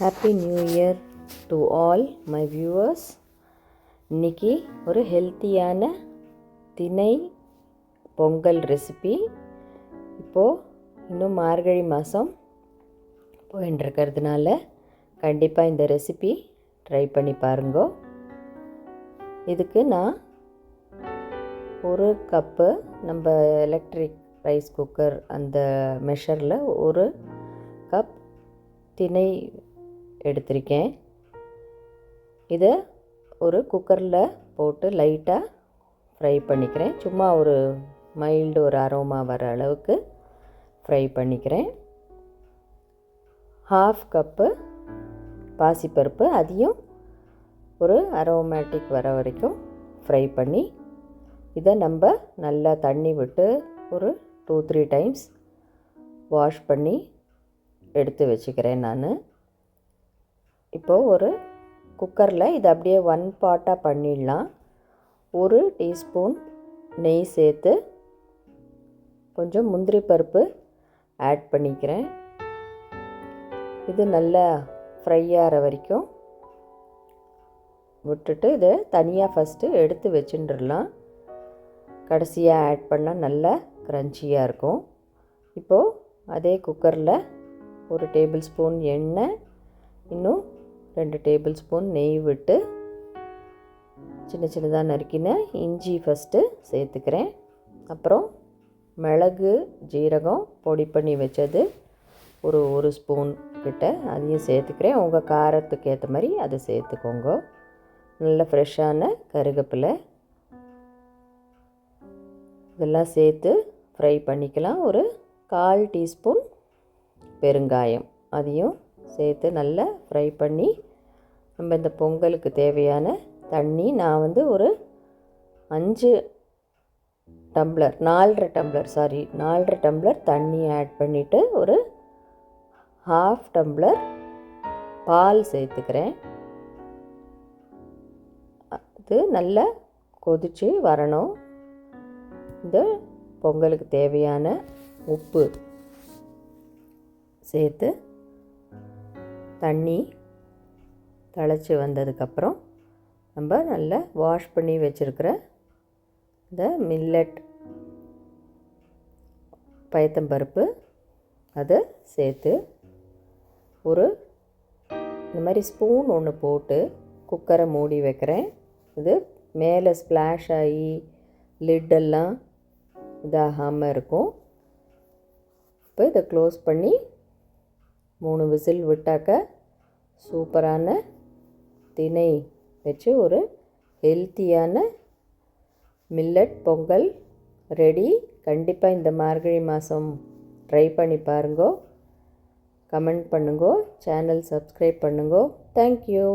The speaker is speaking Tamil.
Happy new year to all my viewers. இன்றைக்கி ஒரு ஹெல்த்தியான திணை பொங்கல் ரெசிபி. இப்போது இன்னும் மார்கழி மாதம் போயின்ட்டுருக்கிறதுனால கண்டிப்பாக இந்த ரெசிபி ட்ரை பண்ணி பாருங்கோ. இதுக்கு நான் ஒரு கப்பு நம்ம எலக்ட்ரிக் ரைஸ் குக்கர் அந்த மெஷரில் ஒரு கப் திணை எடுத்திருக்கேன். இதை ஒரு குக்கரில் போட்டு லைட்டாக ஃப்ரை பண்ணிக்கிறேன். சும்மா ஒரு மைல்டு ஒரு அரோமா வர அளவுக்கு ஃப்ரை பண்ணிக்கிறேன். 1/2 கப்பு பாசிப்பருப்பு, அதையும் ஒரு அரோமேட்டிக் வர வரைக்கும் ஃப்ரை பண்ணி இதை நம்ம நல்லா தண்ணி விட்டு ஒரு 2-3 டைம்ஸ் வாஷ் பண்ணி எடுத்து வச்சுக்கிறேன் நான். இப்போது ஒரு குக்கரில் இதை அப்படியே 1 பாட்டாக பண்ணிடலாம். 1 டீஸ்பூன் நெய் சேர்த்து கொஞ்சம் முந்திரி பருப்பு ஆட் பண்ணிக்கிறேன். இது நல்லா ஃப்ரை ஆகிற வரைக்கும் விட்டுட்டு இதை தனியாக ஃபஸ்ட்டு எடுத்து வச்சுட்டுடலாம். கடைசியாக ஆட் பண்ணால் நல்லா க்ரன்ச்சியாக இருக்கும். இப்போது அதே குக்கரில் 1 டேபிள் ஸ்பூன் எண்ணெய், இன்னும் 2 டேபிள் ஸ்பூன் நெய் விட்டு சின்ன சின்னதாக நறுக்கின இஞ்சி ஃபஸ்ட்டு சேர்த்துக்கிறேன். அப்புறம் மிளகு, ஜீரகம் பொடி பண்ணி வச்சது ஒரு ஸ்பூன் கிட்ட அதையும் சேர்த்துக்கிறேன். உங்கள் காரத்துக்கு ஏற்ற மாதிரி அதை சேர்த்துக்கோங்க. நல்ல ஃப்ரெஷ்ஷான கருவேப்பிலை இதெல்லாம் சேர்த்து ஃப்ரை பண்ணிக்கலாம். ஒரு 1/4 டீஸ்பூன் பெருங்காயம் அதையும் சேர்த்து நல்லா ஃப்ரை பண்ணி நம்ம இந்த பொங்கலுக்கு தேவையான தண்ணி நான் ஒரு 4 டம்ளர் தண்ணி ஆட் பண்ணிவிட்டு ஒரு 1/2 டம்ளர் பால் சேர்த்துக்கிறேன். இது நல்லா கொதித்து வரணும். இந்த பொங்கலுக்கு தேவையான உப்பு சேர்த்து தண்ணி திளைச்சி வந்ததுக்கப்புறம் நம்ம நல்லா வாஷ் பண்ணி வச்சுருக்கிற இந்த மில்லட் பயத்தம்பருப்பு அதை சேர்த்து இந்த மாதிரி ஸ்பூன் ஒன்று போட்டு குக்கரை மூடி வைக்கிறேன். இது மேலே ஸ்ப்ளாஷ் ஆகி லிட்டெல்லாம் இதாகாமல் இருக்கும். இப்போ இதை க்ளோஸ் பண்ணி 3 விசில் விட்டாக்க சூப்பரான திணை வச்சு ஒரு ஹெல்த்தியான மில்லட் பொங்கல் ரெடி. கண்டிப்பாக இந்த மார்கழி மாதம் ட்ரை பண்ணி பாருங்கோ. கமெண்ட் பண்ணுங்கோ. சேனல் சப்ஸ்கிரைப் பண்ணுங்கோ. தேங்க்யூ.